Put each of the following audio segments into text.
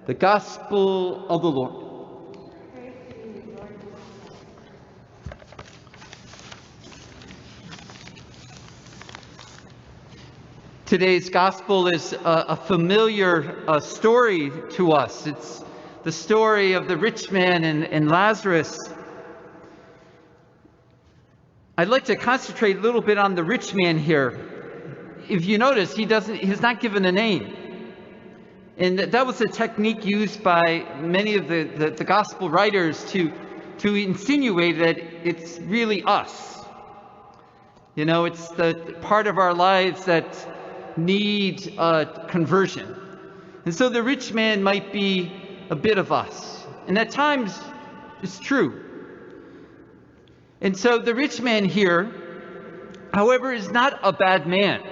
The Gospel of the Lord. Today's Gospel is a familiar story to us. It's the story of the rich man and Lazarus. I'd like to concentrate a little bit on the rich man here. If you notice, he's not given a name. And that was a technique used by many of the gospel writers to insinuate that it's really us. You know, it's the part of our lives that need conversion. And so the rich man might be a bit of us. And at times, it's true. And so the rich man here, however, is not a bad man.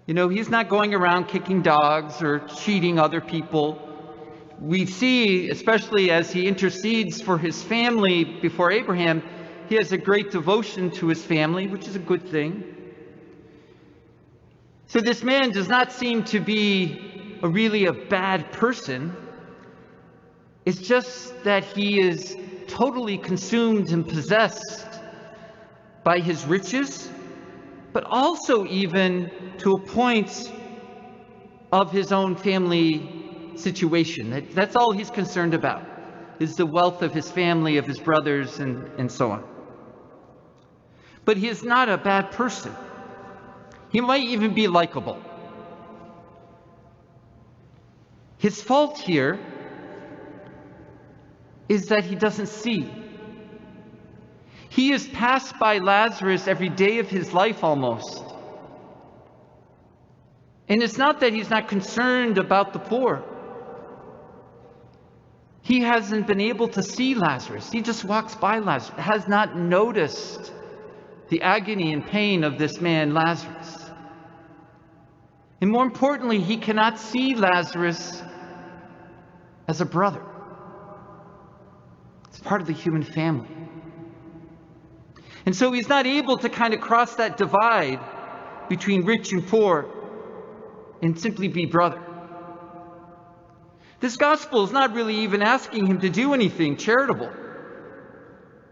You know, he's not going around kicking dogs or cheating other people. We see, especially as he intercedes for his family before Abraham, he has a great devotion to his family, which is a good thing. So this man does not seem to be really a bad person. It's just that he is totally consumed and possessed by his riches, but also even to a point of his own family situation. That's all he's concerned about, is the wealth of his family, of his brothers, and so on. But he is not a bad person. He might even be likable. His fault here is that he doesn't see. He has passed by Lazarus every day of his life almost. And it's not that he's not concerned about the poor. He hasn't been able to see Lazarus. He just walks by Lazarus, has not noticed the agony and pain of this man, Lazarus. And more importantly, he cannot see Lazarus as a brother. It's part of the human family. And so he's not able to kind of cross that divide between rich and poor and simply be brother. This gospel is not really even asking him to do anything charitable.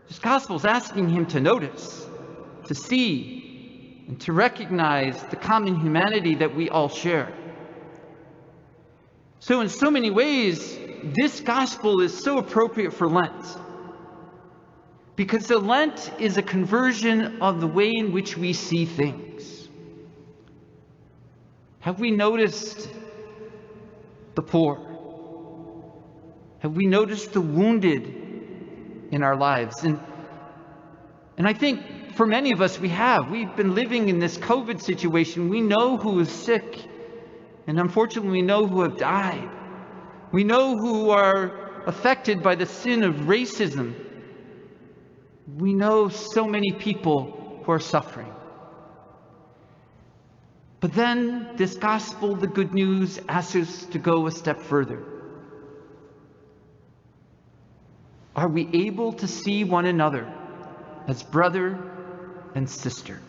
This gospel is asking him to notice, to see, and to recognize the common humanity that we all share. So in so many ways, this gospel is so appropriate for Lent. Because the Lent is a conversion of the way in which we see things. Have we noticed the poor? Have we noticed the wounded in our lives? And I think for many of us we have. We've been living in this COVID situation. We know who is sick. And unfortunately, we know who have died. We know who are affected by the sin of racism. We know so many people who are suffering. But then this gospel, the good news, asks us to go a step further. Are we able to see one another as brother and sister?